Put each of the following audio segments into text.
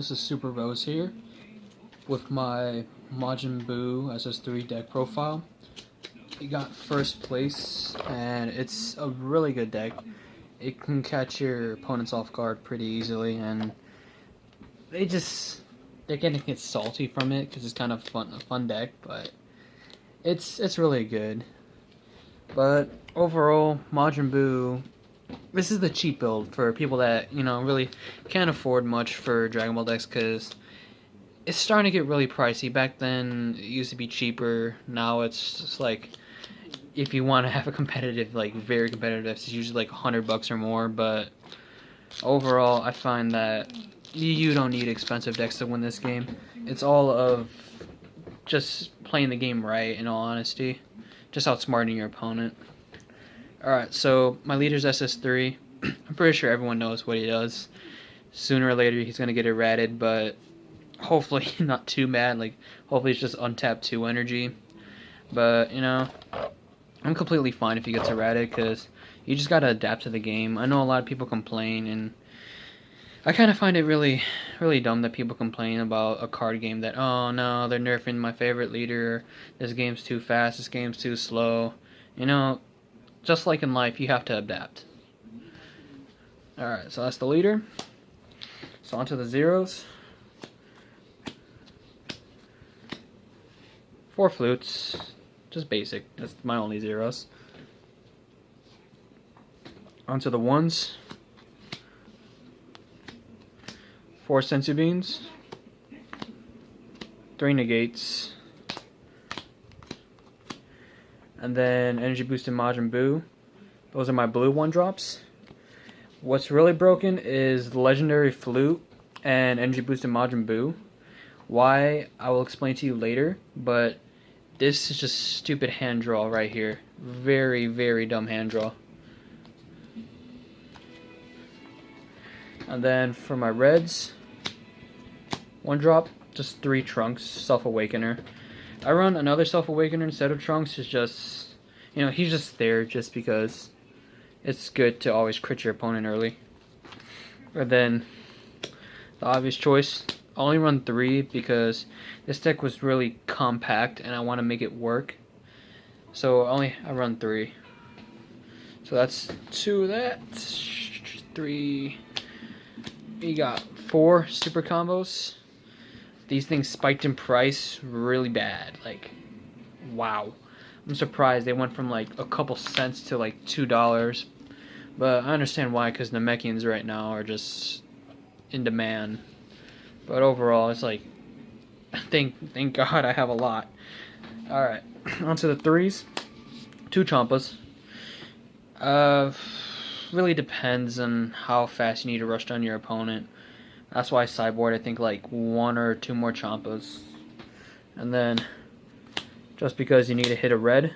This is Super Rose here with my Majin Buu SS3 deck profile. We got first place, and it's a really good deck. It can catch your opponents off guard pretty easily, and they're gonna get salty from it because it's kind of a fun deck, but it's really good. But overall, Majin Buu, this is the cheap build for people that, really can't afford much for Dragon Ball decks, because it's starting to get really pricey. Back then, it used to be cheaper. Now it's just like, if you want to have a competitive, very competitive, it's usually like $100 or more. But overall, I find that you don't need expensive decks to win this game. It's all of just playing the game right, in all honesty. Just outsmarting your opponent. Alright, so my leader's SS3. I'm pretty sure everyone knows what he does. Sooner or later he's going to get errated, but hopefully not too bad. Hopefully it's just untapped 2 energy. But, I'm completely fine if he gets errated, because you just got to adapt to the game. I know a lot of people complain, and I kind of find it really, really dumb that people complain about a card game that, oh no, they're nerfing my favorite leader, this game's too fast, this game's too slow. Just like in life, you have to adapt. Alright, so that's the leader. So on to the zeros. 4 flutes. Just basic. That's my only zeros. On to the ones. 4 sensu beans. 3 negates. And then energy boosted Majin Buu. Those are my blue 1-drops. What's really broken is the legendary flute and energy boosted Majin Buu. Why, I will explain to you later, but this is just stupid hand draw right here. Very, very dumb hand draw. And then for my reds, 1-drop, just 3 Trunks, Self-Awakener. I run another Self-Awakener instead of Trunks. It's just, he's just there just because it's good to always crit your opponent early. And then the obvious choice, I only run 3 because this deck was really compact and I want to make it work. So I run 3. So that's 2 of that. 3. We got 4 super combos. These things spiked in price really bad. Wow. I'm surprised they went from a couple cents to $2. But I understand why, because Namekians right now are just in demand. But overall, it's thank God I have a lot. Alright, on to the 3s. 2 Champas. Really depends on how fast you need to rush down your opponent. That's why I sideboard, I think, 1 or 2 more Champas. And then, just because you need to hit a red,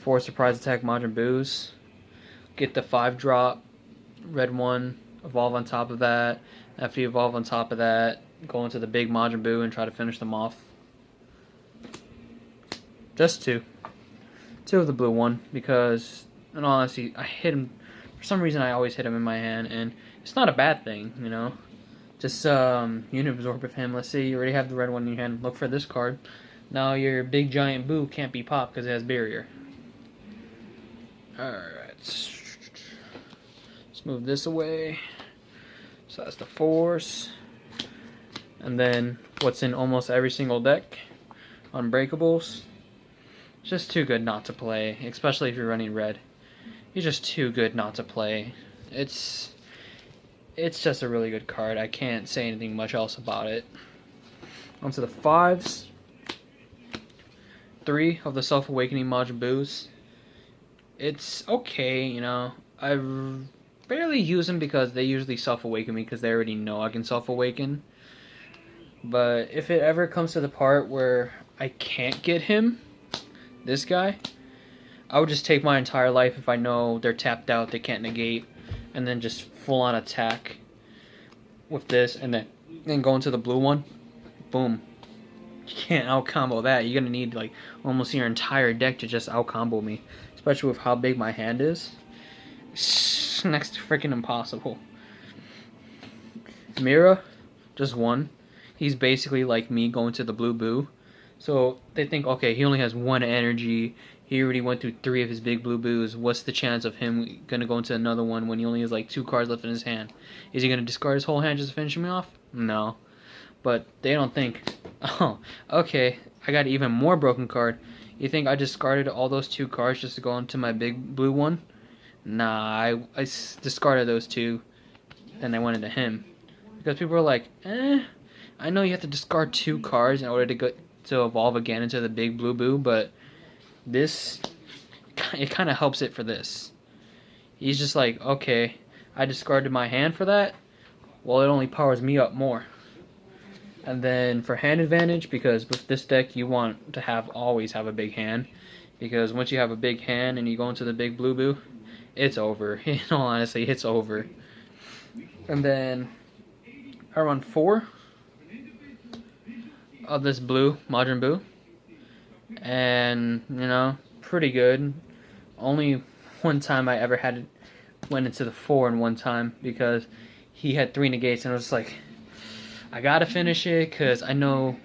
4 surprise attack Majin Buus. Get the 5-drop, red 1, evolve on top of that. After you evolve on top of that, go into the big Majin Buu and try to finish them off. Just 2. 2 of the blue 1, because, in all honesty, I hit him. For some reason, I always hit him in my hand, and it's not a bad thing, Just unit absorb with him. Let's say you already have the red 1 in your hand. Look for this card. Now your big giant Buu can't be popped because it has barrier. Alright. Let's move this away. So that's the 4s. And then what's in almost every single deck? Unbreakables. It's just too good not to play, especially if you're running red. He's just too good not to play. It's just a really good card. I can't say anything much else about it. Onto the 5s. 3 of the Self-Awakening Majin Buus. It's okay, I barely use them because they usually Self-Awaken me because they already know I can Self-Awaken. But if it ever comes to the part where I can't get him, this guy, I would just take my entire life if I know they're tapped out, they can't negate, and then just full-on attack with this, and then go into the blue 1. Boom. You can't out-combo that. You're going to need almost your entire deck to just out-combo me, especially with how big my hand is. It's next to freaking impossible. Mira, just one. He's basically like me going to the Blue Boo. So they think, okay, he only has one energy. He already went through 3 of his big Blue Boos. What's the chance of him gonna go into another one when he only has like 2 cards left in his hand? Is he gonna discard his whole hand just to finish me off? No. But they don't think, oh, okay, I got an even more broken card. You think I discarded all those 2 cards just to go into my big blue one? Nah, I discarded those 2, then I went into him. Because people are like, I know you have to discard 2 cards in order to evolve again into the big Blue Boo, but this, it kind of helps it for this. He's just like, okay, I discarded my hand for that, well, it only powers me up more. And then for hand advantage, because with this deck you want to always have a big hand, because once you have a big hand and you go into the big Blue Boo, it's over. In all honesty, it's over. And then I run 4 of this blue Majin Buu, and you know, pretty good. Only one time I ever went into the 4 in one time because he had 3 negates, and I was like, I gotta finish it because I know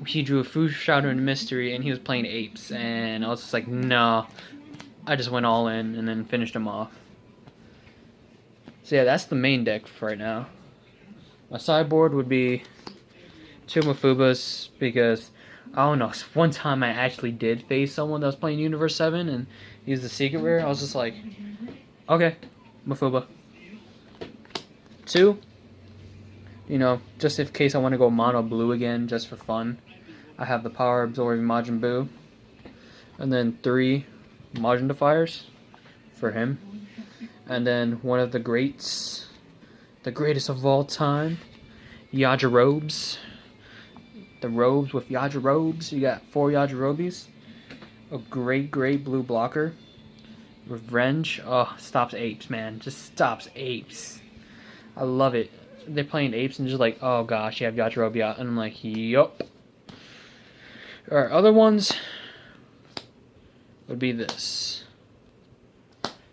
he drew a Food Shroud and Mystery and he was playing apes, and I was just like, no. I just went all in and then finished him off. So yeah, that's the main deck for right now. My sideboard would be 2 Mafubas because, I don't know, one time I actually did face someone that was playing Universe 7 and he was the secret rare. I was just like, okay, Mafuba. 2, you know, just in case I want to go mono blue again, just for fun, I have the Power Absorbing Majin Buu. And then 3 Majin Defiers for him. And then one of the greats, the greatest of all time, Yajirobes. The robes with Yajirobes. You got 4 Yajirobes. A great blue blocker. Revenge. Oh, stops apes, man. Just stops apes. I love it. They're playing apes and just like, oh gosh, you have Yajirobe out. And I'm like, yup. Alright, other ones would be this.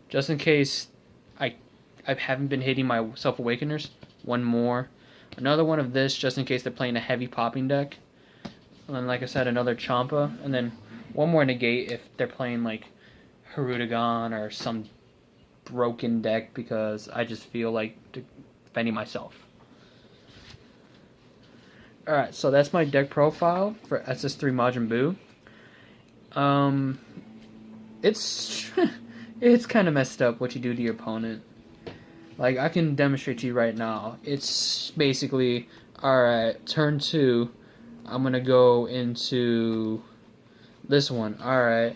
Just in case I haven't been hitting my Self-Awakeners. 1 more. Another one of this, just in case they're playing a heavy popping deck. And then, like I said, another Champa. And then 1 more negate if they're playing like Harutagon or some broken deck, because I just feel like defending myself. Alright, so that's my deck profile for SS3 Majin Buu. It's kind of messed up what you do to your opponent. Like, I can demonstrate to you right now. It's basically, alright, turn 2, I'm gonna go into this one. Alright,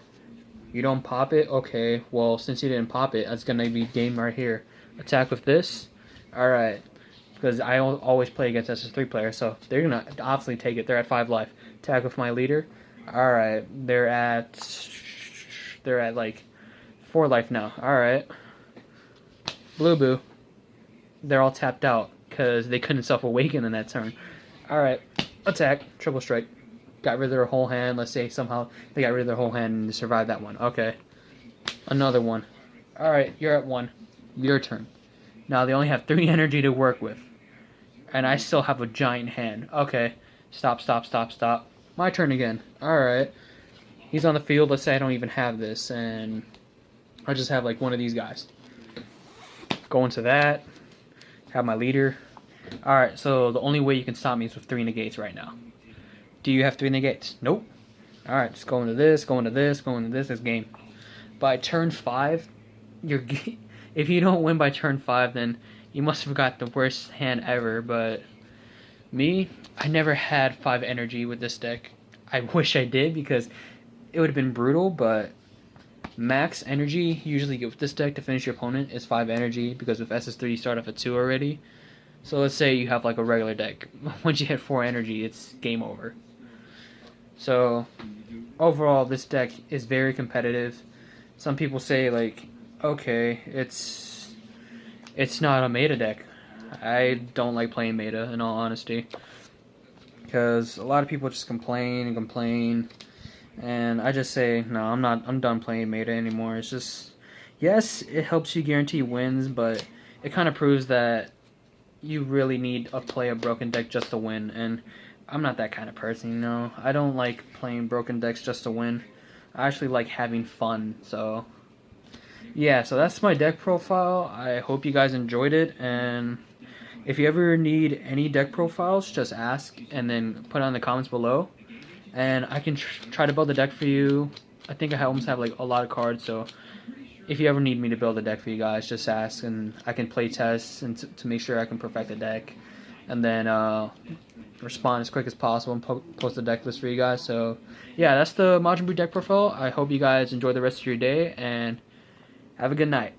you don't pop it? Okay, well, since you didn't pop it, that's gonna be game right here. Attack with this? Alright, because I always play against SS3 players, so they're gonna obviously take it. They're at 5 life. Attack with my leader? Alright, they're at like 4 life now. Alright. Blue Boo. They're all tapped out because they couldn't self-awaken in that turn. Alright, attack, triple strike. Got rid of their whole hand. Let's say somehow they got rid of their whole hand and they survived that one. Okay. Another one. Alright, you're at 1. Your turn. Now they only have 3 energy to work with. And I still have a giant hand. Okay. Stop. My turn again. Alright. He's on the field. Let's say I don't even have this. And I just have like one of these guys. Go into that. Have my leader. Alright, so the only way you can stop me is with 3 negates right now. Do you have 3 negates? Nope. Alright, just go into this, go into this, go into this. This game. By turn 5, if you don't win by turn 5, then you must have got the worst hand ever. But me, I never had 5 energy with this deck. I wish I did, because it would have been brutal, but max energy usually with this deck to finish your opponent is 5 energy, because with SS3 you start off at 2 already. So let's say you have like a regular deck. Once you hit 4 energy, it's game over. So overall, this deck is very competitive. Some people say like, okay, it's not a meta deck. I don't like playing meta, in all honesty, because a lot of people just complain, and I just say, no, I'm done playing meta anymore. It's just, yes, it helps you guarantee wins, but it kind of proves that you really need to play a broken deck just to win, and I'm not that kind of person, you know. I don't like playing broken decks just to win. I actually like having fun, so yeah, so that's my deck profile. I hope you guys enjoyed it, and if you ever need any deck profiles, just ask and then put it in the comments below, and I can try to build a deck for you. I think I almost have like a lot of cards, so if you ever need me to build a deck for you guys, just ask, and I can play tests and to make sure I can perfect the deck, and then respond as quick as possible and post the deck list for you guys. So yeah, that's the Majin Buu deck profile. I hope you guys enjoy the rest of your day, and have a good night.